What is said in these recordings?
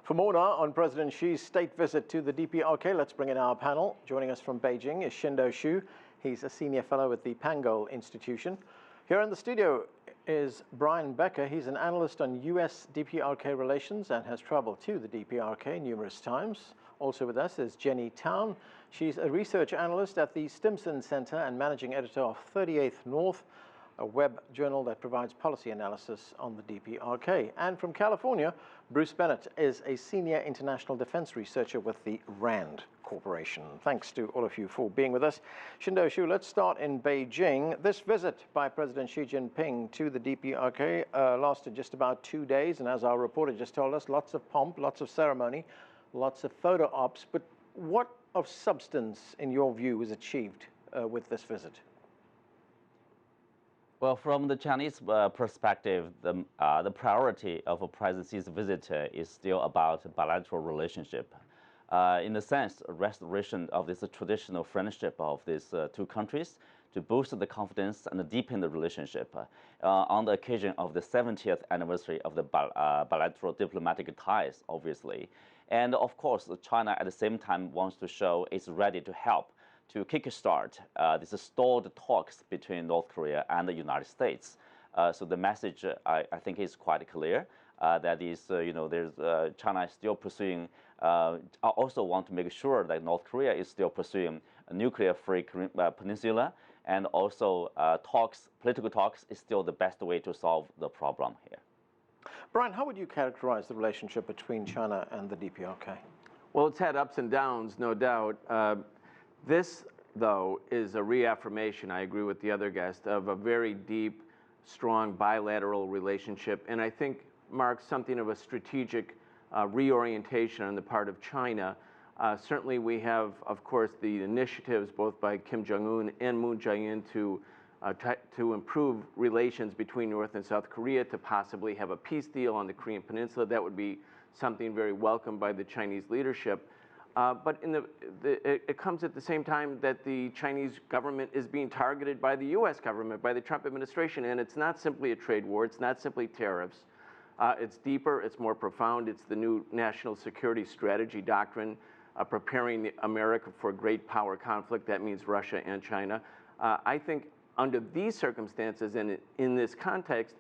For more now on President Xi's state visit to the DPRK, let's bring in our panel. Joining us from Beijing is Shindo Xu. He's a senior fellow at the Pangol Institution. Here in the studio is Brian Becker. He's an analyst on U.S. DPRK relations and has traveled to the DPRK numerous times. Also with us is Jenny Town. She's a research analyst at the Stimson Center and managing editor of 38th North, a web journal that provides policy analysis on the DPRK. And from California, Bruce Bennett is a senior international defense researcher with the RAND Corporation. Thanks to all of you for being with us. Shindo Xu, let's start in Beijing. This visit by President Xi Jinping to the DPRK lasted just about 2 days, and as our reporter just told us, lots of pomp, lots of ceremony, lots of photo ops. But what of substance, in your view, was achieved with this visit? Well, from the Chinese perspective, the priority of a President Xi's visit is still about bilateral relationship. In the sense, restoration of this traditional friendship of these two countries to boost the confidence and deepen the relationship on the occasion of the 70th anniversary of the bilateral diplomatic ties, obviously. And of course, China at the same time wants to show it's ready to help to kickstart these stalled talks between North Korea and the United States. So the message, I think, is quite clear. That is, China is still pursuing. I also want to make sure that North Korea is still pursuing a nuclear-free peninsula, and also political talks is still the best way to solve the problem here. Brian, how would you characterize the relationship between China and the DPRK? Well, it's had ups and downs, no doubt. This, though, is a reaffirmation, I agree with the other guest, of a very deep, strong bilateral relationship, and I think marks something of a strategic reorientation on the part of China. Certainly we have, of course, the initiatives both by Kim Jong-un and Moon Jae-in to improve relations between North and South Korea, to possibly have a peace deal on the Korean Peninsula. That would be something very welcomed by the Chinese leadership. But it comes at the same time that the Chinese government is being targeted by the U.S. government, by the Trump administration, and it's not simply a trade war, it's not simply tariffs. It's deeper, it's more profound, it's the new national security strategy doctrine, preparing America for great power conflict. That means Russia and China. I think under these circumstances and in this context,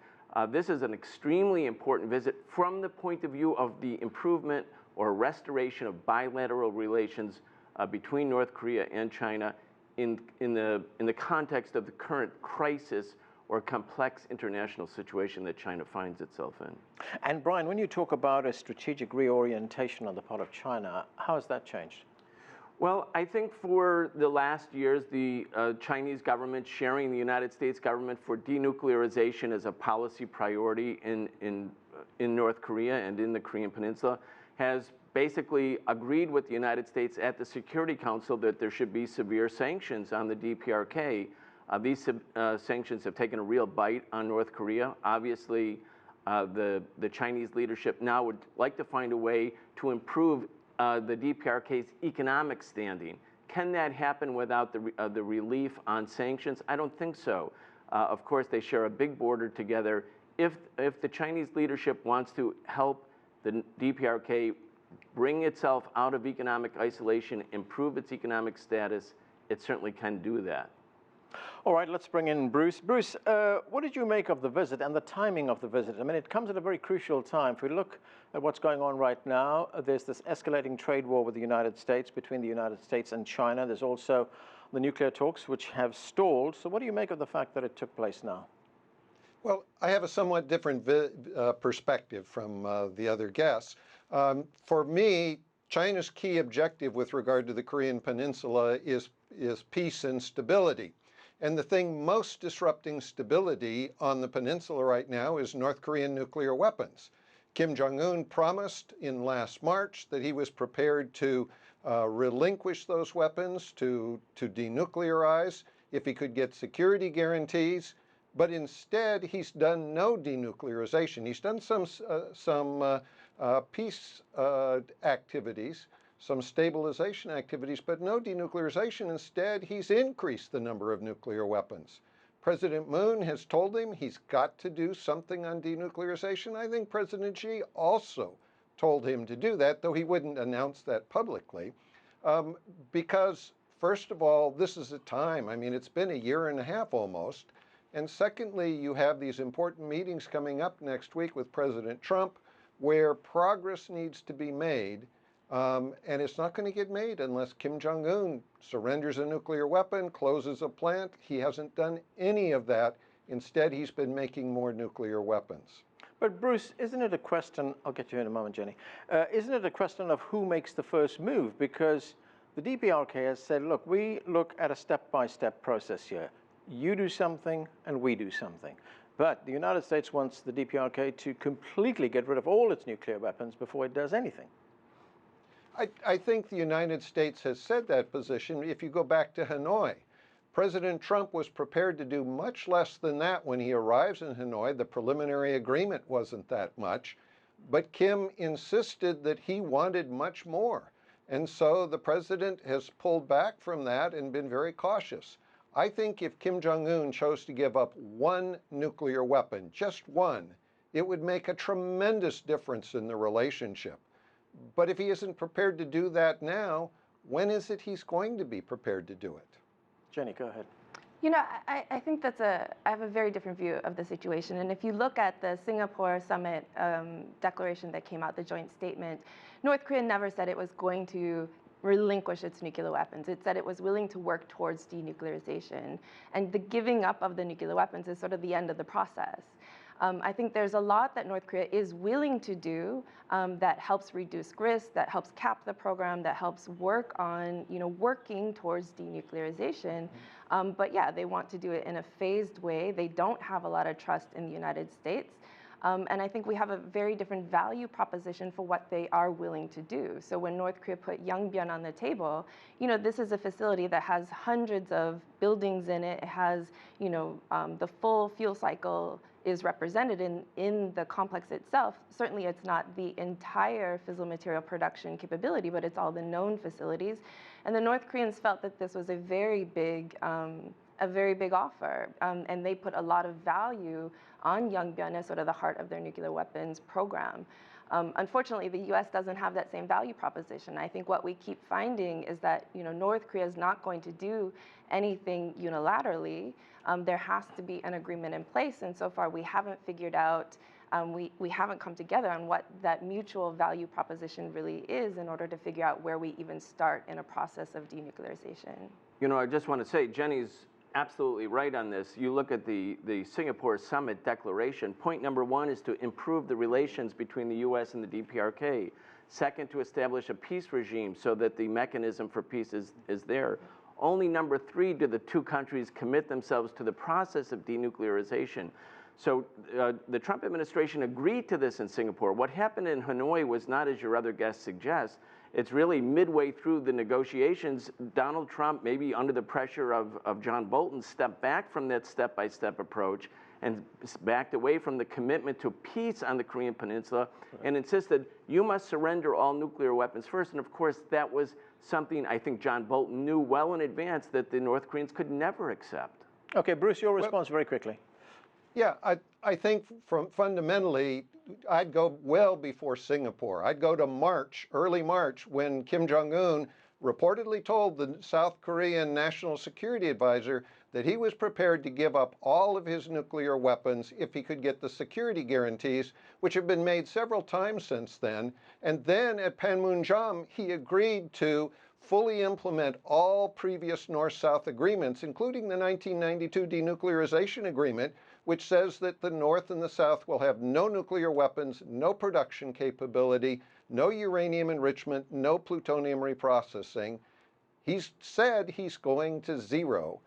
this is an extremely important visit from the point of view of the improvement or restoration of bilateral relations between North Korea and China in the context of the current crisis or complex international situation that China finds itself in. And Brian, when you talk about a strategic reorientation on the part of China, how has that changed? Well, I think for the last years, the Chinese government sharing the United States government for denuclearization as a policy priority in North Korea and in the Korean Peninsula has basically agreed with the United States at the Security Council that there should be severe sanctions on the DPRK. These sanctions have taken a real bite on North Korea. Obviously, the Chinese leadership now would like to find a way to improve the DPRK's economic standing. Can that happen without the relief on sanctions? I don't think so. Of course, they share a big border together. If the Chinese leadership wants to help the DPRK bring itself out of economic isolation, improve its economic status, it certainly can do that. All right, let's bring in Bruce. Bruce, what did you make of the visit and the timing of the visit? I mean, it comes at a very crucial time. If we look at what's going on right now, there's this escalating trade war with the United States, between the United States and China. There's also the nuclear talks, which have stalled. So what do you make of the fact that it took place now? Well, I have a somewhat different perspective from the other guests. For me, China's key objective with regard to the Korean Peninsula is peace and stability. And the thing most disrupting stability on the peninsula right now is North Korean nuclear weapons. Kim Jong-un promised in last March that he was prepared to relinquish those weapons, to denuclearize, if he could get security guarantees. But instead, he's done no denuclearization. He's done some peace activities, some stabilization activities, but no denuclearization. Instead, he's increased the number of nuclear weapons. President Moon has told him he's got to do something on denuclearization. I think President Xi also told him to do that, though he wouldn't announce that publicly. Because, first of all, this is a time, I mean, it's been a year and a half almost. And secondly, you have these important meetings coming up next week with President Trump, where progress needs to be made. And it's not going to get made unless Kim Jong-un surrenders a nuclear weapon, closes a plant. He hasn't done any of that. Instead, he's been making more nuclear weapons. But Bruce, isn't it a question, I'll get you in a moment, Jenny, isn't it a question of who makes the first move? Because the DPRK has said, look, we look at a step-by-step process here. You do something and we do something. But the United States wants the DPRK to completely get rid of all its nuclear weapons before it does anything. I think the United States has said that position. If you go back to Hanoi, President Trump was prepared to do much less than that when he arrives in Hanoi. The preliminary agreement wasn't that much, but Kim insisted that he wanted much more. And so the president has pulled back from that and been very cautious. I think if Kim Jong-un chose to give up one nuclear weapon, just one, it would make a tremendous difference in the relationship. But if he isn't prepared to do that now, when is it he's going to be prepared to do it? Jenny, go ahead. You know, I think I have a very different view of the situation. And if you look at the Singapore summit declaration that came out, the joint statement, North Korea never said it was going to relinquish its nuclear weapons. It said it was willing to work towards denuclearization. And the giving up of the nuclear weapons is sort of the end of the process. I think there's a lot that North Korea is willing to do that helps reduce risk, that helps cap the program, that helps work on, working towards denuclearization. But yeah, they want to do it in a phased way. They don't have a lot of trust in the United States. And I think we have a very different value proposition for what they are willing to do. So when North Korea put Yongbyon on the table, this is a facility that has hundreds of buildings in it. It has, the full fuel cycle is represented in the complex itself. Certainly it's not the entire fissile material production capability, but it's all the known facilities. And the North Koreans felt that this was a very big offer. And they put a lot of value on Yongbyon as sort of the heart of their nuclear weapons program. Unfortunately, the U.S. doesn't have that same value proposition. I think what we keep finding is that North Korea is not going to do anything unilaterally. There has to be an agreement in place, and so far we haven't figured out, we haven't come together on what that mutual value proposition really is in order to figure out where we even start in a process of denuclearization. I just want to say, Jenny's absolutely right on this. You look at the Singapore Summit declaration, point number one is to improve the relations between the U.S. and the DPRK. Second, to establish a peace regime so that the mechanism for peace is there. Only number three, do the two countries commit themselves to the process of denuclearization. So the Trump administration agreed to this in Singapore. What happened in Hanoi was not, as your other guest suggests, it's really midway through the negotiations, Donald Trump, maybe under the pressure of John Bolton, stepped back from that step-by-step approach and backed away from the commitment to peace on the Korean Peninsula and insisted, you must surrender all nuclear weapons first. And of course, that was something I think John Bolton knew well in advance that the North Koreans could never accept. Okay, Bruce, your response very quickly. Yeah, I think fundamentally, I'd go well before Singapore. I'd go to March, early March, when Kim Jong-un reportedly told the South Korean National Security Advisor that he was prepared to give up all of his nuclear weapons if he could get the security guarantees, which have been made several times since then. And then at Panmunjom, he agreed to fully implement all previous North-South agreements, including the 1992 denuclearization agreement, which says that the North and the South will have no nuclear weapons, no production capability, no uranium enrichment, no plutonium reprocessing. He's said he's going to zero.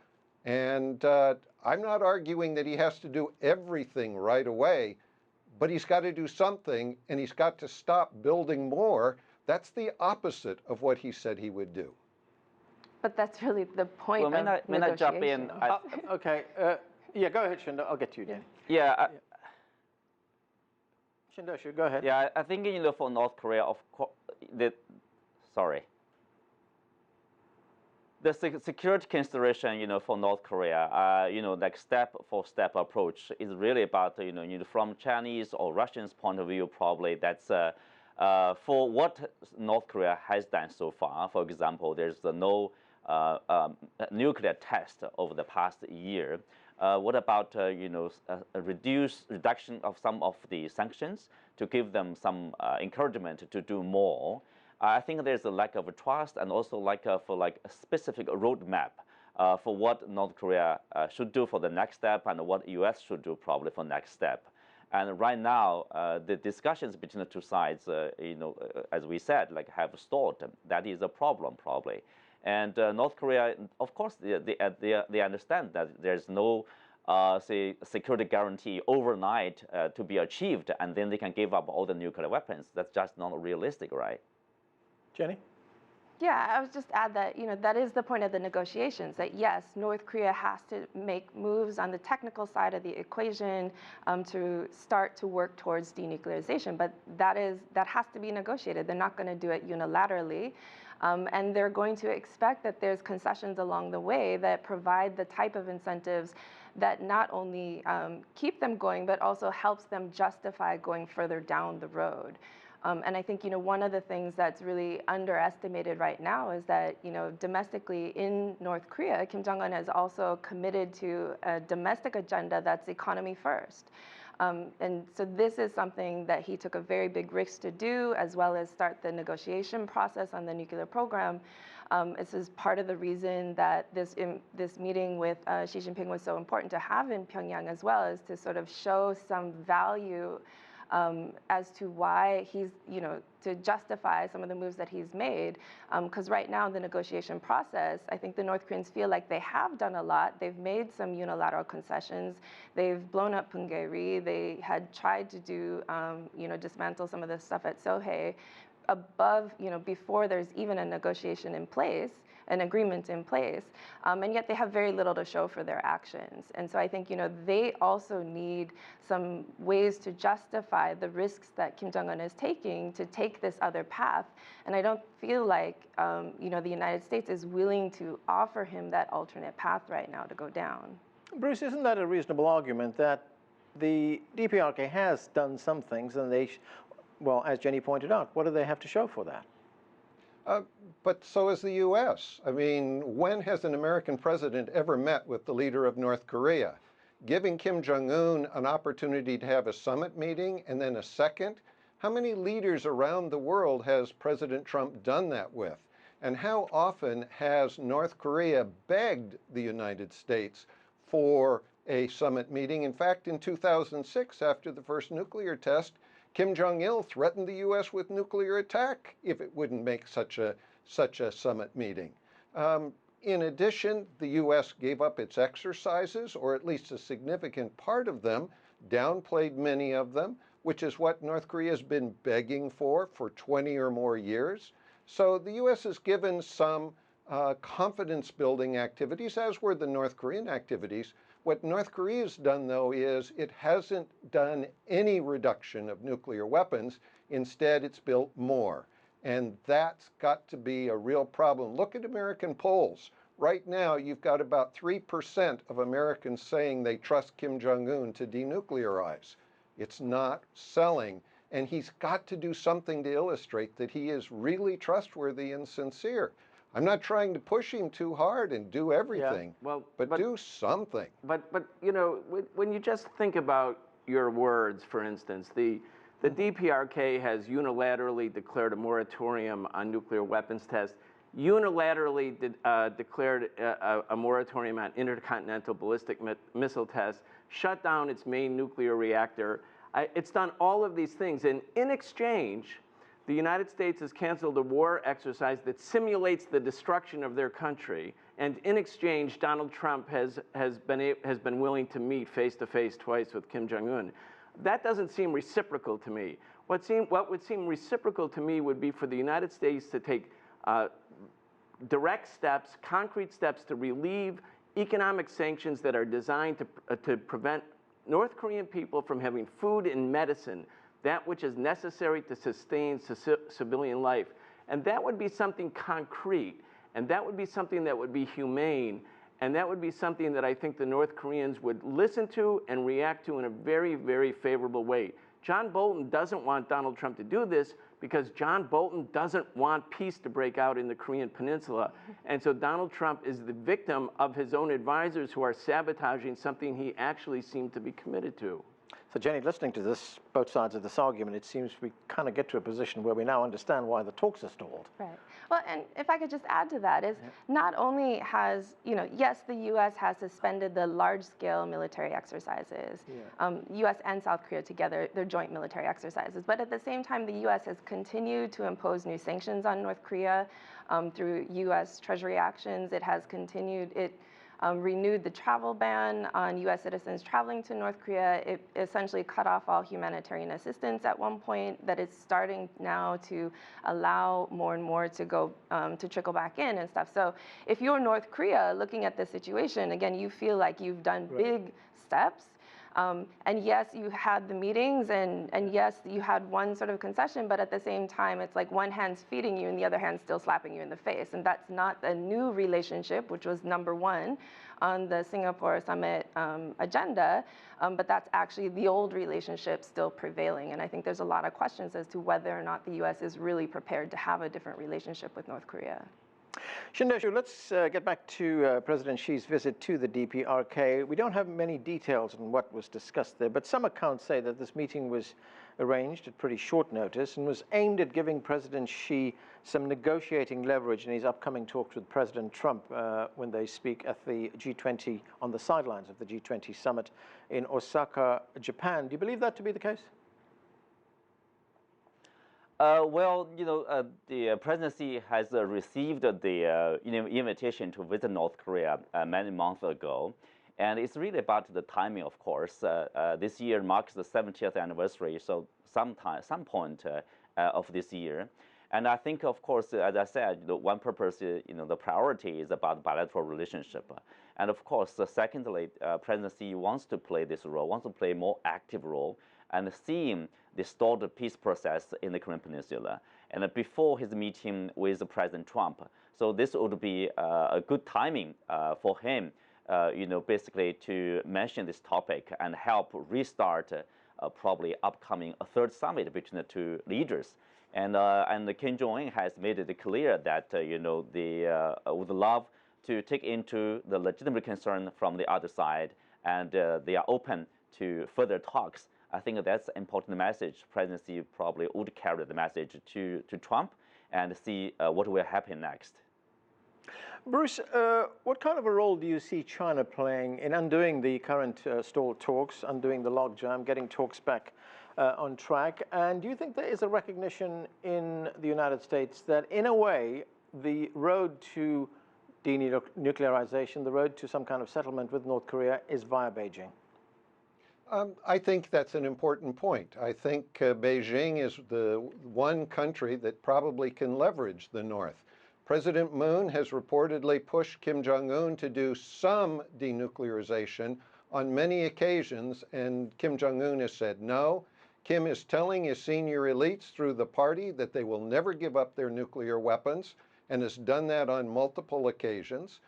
And I'm not arguing that he has to do everything right away, but he's got to do something, and he's got to stop building more. That's the opposite of what he said he would do. But that's really the point of negotiation. May I jump in? Okay. Yeah, go ahead, Shindo. I'll get to you, Danny. Yeah. Shindo, go ahead. Yeah, I think for North Korea, of course, the security consideration, for North Korea, like step-for-step approach is really about, from Chinese or Russians' point of view, probably that's For what North Korea has done so far, for example, there's no nuclear test over the past year. What about reduction of some of the sanctions to give them some encouragement to do more? I think there's a lack of trust and also lack of a specific roadmap for what North Korea should do for the next step and what U.S. should do probably for next step. And right now, the discussions between the two sides, as we said, have stalled. That is a problem probably. And North Korea, of course, they understand that there's no say security guarantee overnight to be achieved, and then they can give up all the nuclear weapons. That's just not realistic, right? Jenny? Yeah, I would just add that, that is the point of the negotiations, that yes, North Korea has to make moves on the technical side of the equation to start to work towards denuclearization, but that has to be negotiated. They're not going to do it unilaterally. And they're going to expect that there's concessions along the way that provide the type of incentives that not only keep them going, but also helps them justify going further down the road. And I think, one of the things that's really underestimated right now is that, domestically in North Korea, Kim Jong-un has also committed to a domestic agenda that's economy first. And so this is something that he took a very big risk to do, as well as start the negotiation process on the nuclear program. This is part of the reason that this meeting with Xi Jinping was so important to have in Pyongyang as well, is to sort of show some value as to why he's, to justify some of the moves that he's made. Because right now in the negotiation process, I think the North Koreans feel like they have done a lot. They've made some unilateral concessions. They've blown up Punggye-ri. They had tried to do, dismantle some of the stuff at Sohae above, before there's even a negotiation in place, an agreement in place, and yet they have very little to show for their actions. And so I think, they also need some ways to justify the risks that Kim Jong-un is taking to take this other path. And I don't feel like, the United States is willing to offer him that alternate path right now to go down. Bruce, isn't that a reasonable argument that the DPRK has done some things and well, as Jenny pointed out, what do they have to show for that? But so is the U.S. I mean, when has an American president ever met with the leader of North Korea? Giving Kim Jong-un an opportunity to have a summit meeting and then a second? How many leaders around the world has President Trump done that with? And how often has North Korea begged the United States for a summit meeting? In fact, in 2006, after the first nuclear test, Kim Jong-il threatened the U.S. with nuclear attack if it wouldn't make such a summit meeting. In addition, the U.S. gave up its exercises, or at least a significant part of them, downplayed many of them, which is what North Korea has been begging for 20 or more years. So the U.S. has given some confidence-building activities, as were the North Korean activities. What North Korea has done, though, is it hasn't done any reduction of nuclear weapons. Instead, it's built more. And that's got to be a real problem. Look at American polls. Right now, you've got about 3% of Americans saying they trust Kim Jong-un to denuclearize. It's not selling. And he's got to do something to illustrate that he is really trustworthy and sincere. I'm not trying to push him too hard and do everything, but do something. But when you just think about your words, for instance, the DPRK has unilaterally declared a moratorium on nuclear weapons tests, unilaterally declared a moratorium on intercontinental ballistic missile tests, shut down its main nuclear reactor. It's done all of these things, and in exchange, the United States has canceled a war exercise that simulates the destruction of their country, and in exchange, Donald Trump has been willing to meet face-to-face twice with Kim Jong-un. That doesn't seem reciprocal to me. What would seem reciprocal to me would be for the United States to take direct steps, concrete steps to relieve economic sanctions that are designed to prevent North Korean people from having food and medicine, that which is necessary to sustain civilian life. And that would be something concrete, and that would be something that would be humane, and that would be something that I think the North Koreans would listen to and react to in a very, very favorable way. John Bolton doesn't want Donald Trump to do this because John Bolton doesn't want peace to break out in the Korean Peninsula. And so Donald Trump is the victim of his own advisors who are sabotaging something he actually seemed to be committed to. So, Jenny, listening to this, both sides of this argument, it seems we kind of get to a position where we now understand why the talks are stalled. Right. Well, and if I could just add to that is not only has, yes, the U.S. has suspended the large-scale military exercises, U.S. and South Korea together, their joint military exercises, but at the same time, the U.S. has continued to impose new sanctions on North Korea through U.S. Treasury actions. It has continued, renewed the travel ban on U.S. citizens traveling to North Korea. It essentially cut off all humanitarian assistance at one point that is starting now to allow more and more to go to trickle back in and stuff. So if you're North Korea looking at this situation, again, you feel like you've done big steps. And yes, you had the meetings, and yes, you had one sort of concession, but at the same time, it's like one hand's feeding you and the other hand's still slapping you in the face. And that's not a new relationship, which was number one on the Singapore summit agenda, but that's actually the old relationship still prevailing. And I think there's a lot of questions as to whether or not the U.S. is really prepared to have a different relationship with North Korea. Shindo Shu, let's get back to President Xi's visit to the DPRK. We don't have many details on what was discussed there, but some accounts say that this meeting was arranged at pretty short notice and was aimed at giving President Xi some negotiating leverage in his upcoming talks with President Trump when they speak at the G20, on the sidelines of the G20 summit in Osaka, Japan. Do you believe that to be the case? Well, the presidency has received the invitation to visit North Korea many months ago, and it's really about the timing, of course. This year marks the 70th anniversary, so some point of this year. And I think, of course, as I said, one purpose, the priority is about bilateral relationship. And of course, secondly, presidency wants to play this role, wants to play a more active role, and seeing the stalled peace process in the Korean Peninsula. And before his meeting with President Trump, so this would be a good timing for him, basically to mention this topic and help restart probably upcoming a third summit between the two leaders. And Kim Jong-un has made it clear that they would love to take into the legitimate concern from the other side, and they are open to further talks. I think that's an important message. Presidency probably would carry the message to Trump and see what will happen next. Bruce, what kind of a role do you see China playing in undoing the current stalled talks, undoing the logjam, getting talks back on track? And do you think there is a recognition in the United States that, in a way, the road to denuclearization, the road to some kind of settlement with North Korea is via Beijing? I think that's an important point. I think Beijing is the one country that probably can leverage the North. President Moon has reportedly pushed Kim Jong-un to do some denuclearization on many occasions, and Kim Jong-un has said no. Kim is telling his senior elites through the party that they will never give up their nuclear weapons, and has done that on multiple occasions.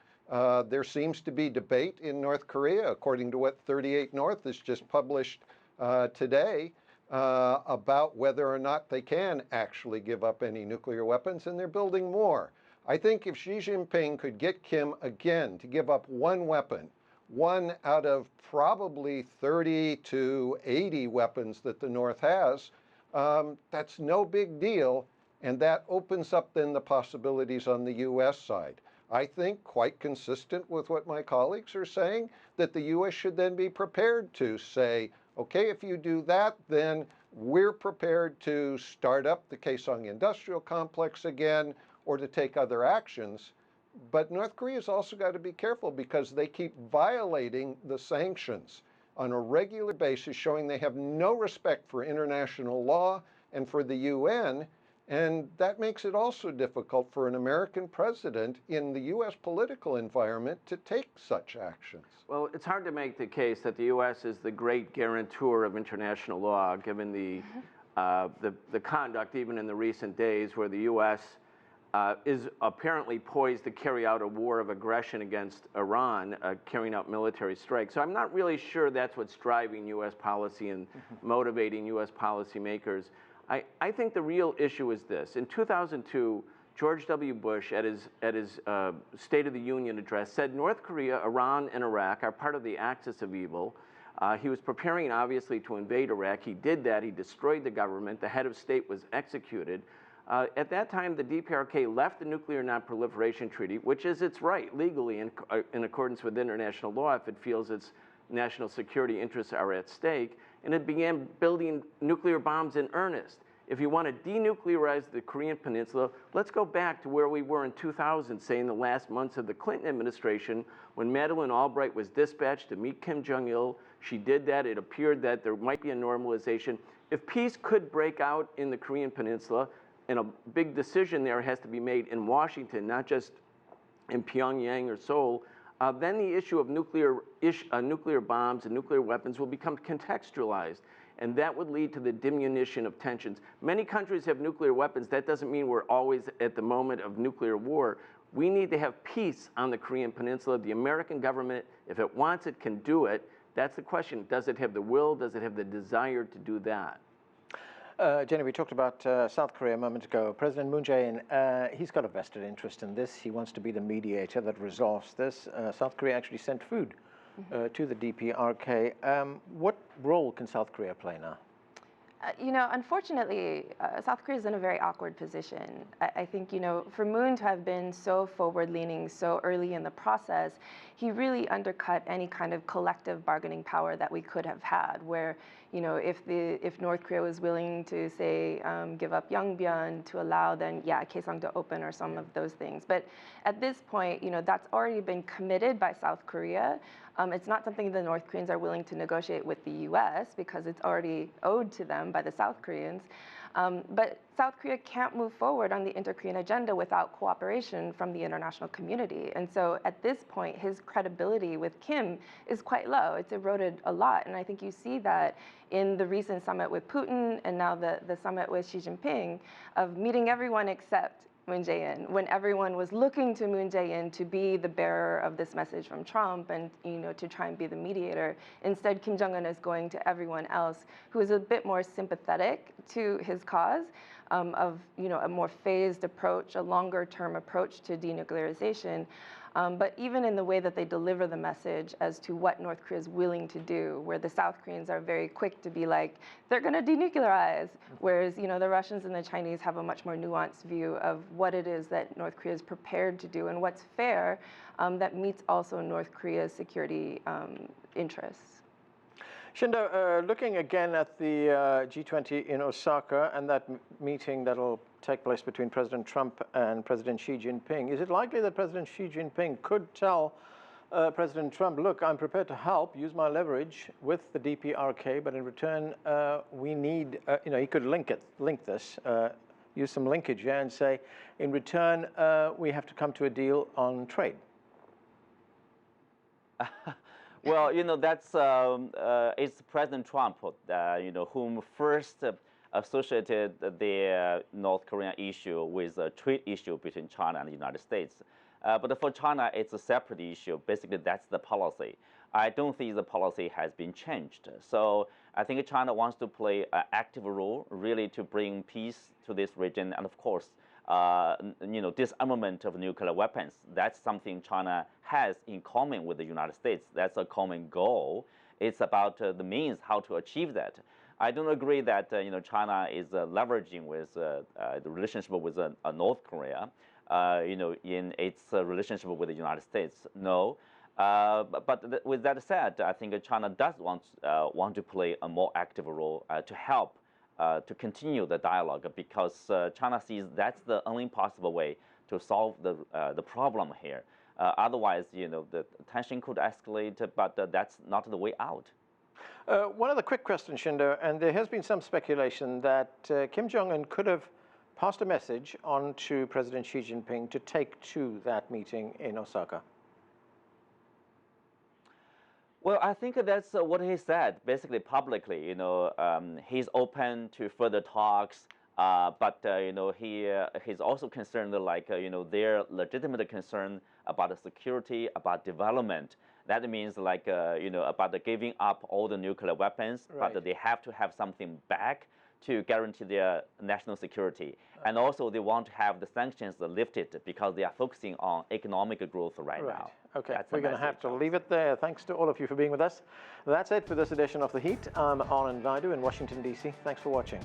There seems to be debate in North Korea, according to what 38 North has just published today, about whether or not they can actually give up any nuclear weapons, and they're building more. I think if Xi Jinping could get Kim again to give up one weapon, one out of probably 30 to 80 weapons that the North has, that's no big deal, and that opens up then the possibilities on the U.S. side. I think, quite consistent with what my colleagues are saying, that the U.S. should then be prepared to say, okay, if you do that, then we're prepared to start up the Kaesong industrial complex again, or to take other actions. But North Korea's also got to be careful because they keep violating the sanctions on a regular basis, showing they have no respect for international law and for the UN. And that makes it also difficult for an American president in the U.S. political environment to take such actions. Well, it's hard to make the case that the U.S. is the great guarantor of international law, given the conduct even in the recent days where the U.S. is apparently poised to carry out a war of aggression against Iran, carrying out military strikes. So I'm not really sure that's what's driving U.S. policy and motivating U.S. policymakers. I think the real issue is this. In 2002, George W. Bush, at his State of the Union address, said North Korea, Iran, and Iraq are part of the axis of evil. He was preparing, obviously, to invade Iraq. He did that. He destroyed the government. The head of state was executed. At that time, the DPRK left the Nuclear Non-Proliferation Treaty, which is its right, legally, in accordance with international law, if it feels its national security interests are at stake, and it began building nuclear bombs in earnest. If you want to denuclearize the Korean Peninsula, let's go back to where we were in 2000, say in the last months of the Clinton administration, when Madeleine Albright was dispatched to meet Kim Jong-il. She did that. It appeared that there might be a normalization. If peace could break out in the Korean Peninsula, and a big decision there has to be made in Washington, not just in Pyongyang or Seoul, then the issue of nuclear bombs and nuclear weapons will become contextualized. And that would lead to the diminution of tensions. Many countries have nuclear weapons. That doesn't mean we're always at the moment of nuclear war. We need to have peace on the Korean Peninsula. The American government, if it wants it, can do it. That's the question. Does it have the will? Does it have the desire to do that? Jenny, we talked about South Korea a moment ago. President Moon Jae-in, he's got a vested interest in this. He wants to be the mediator that resolves this. South Korea actually sent food to the DPRK. What role can South Korea play now? You know, unfortunately, South Korea is in a very awkward position. I think, you know, for Moon to have been so forward-leaning so early in the process, he really undercut any kind of collective bargaining power that we could have had, where, you know, if North Korea was willing to, say, give up Yongbyon to allow then, yeah, Kaesong to open or some of those things. But at this point, you know, that's already been committed by South Korea. It's not something the North Koreans are willing to negotiate with the U.S. because it's already owed to them by the South Koreans. But South Korea can't move forward on the inter-Korean agenda without cooperation from the international community. And so at this point, his credibility with Kim is quite low. It's eroded a lot. And I think you see that in the recent summit with Putin and now the summit with Xi Jinping of meeting everyone except Moon Jae-in, when everyone was looking to Moon Jae-in to be the bearer of this message from Trump and, you know, to try and be the mediator. Instead, Kim Jong-un is going to everyone else who is a bit more sympathetic to his cause of, you know, a more phased approach, a longer-term approach to denuclearization. But even in the way that they deliver the message as to what North Korea is willing to do, where the South Koreans are very quick to be like, they're going to denuclearize, whereas, you know, the Russians and the Chinese have a much more nuanced view of what it is that North Korea is prepared to do and what's fair that meets also North Korea's security interests. Shindo, looking again at the G20 in Osaka and that meeting that'll take place between President Trump and President Xi Jinping, is it likely that President Xi Jinping could tell President Trump, look, I'm prepared to help, use my leverage with the DPRK, but in return, we need, you know, he could link this, use some linkage here and say, in return, we have to come to a deal on trade? Well, you know, that's it's President Trump, you know, whom first associated the North Korean issue with a trade issue between China and the United States. But for China, it's a separate issue. Basically, that's the policy. I don't think the policy has been changed. So I think China wants to play an active role, really, to bring peace to this region, and of course, you know, disarmament of nuclear weapons. That's something China has in common with the United States. That's a common goal. It's about the means how to achieve that. I don't agree that you know, China is leveraging with the relationship with North Korea, you know, in its relationship with the United States. No. But with that said, I think China does want to play a more active role to help to continue the dialogue, because China sees that's the only possible way to solve the problem here. Otherwise, you know, the tension could escalate, but that's not the way out. One other quick question, Shindo, and there has been some speculation that Kim Jong-un could have passed a message on to President Xi Jinping to take to that meeting in Osaka. Well, I think that's what he said, basically publicly. You know, he's open to further talks. But he's also concerned, like their legitimate concern about the security, about development. That means like about the giving up all the nuclear weapons, right. but they have to have something back to guarantee their national security. And also they want to have the sanctions lifted because they are focusing on economic growth right now. Okay, That's we're going to have to leave it there. Thanks to all of you for being with us. That's it for this edition of The Heat. I'm Anand Naidu in Washington, D.C. Thanks for watching.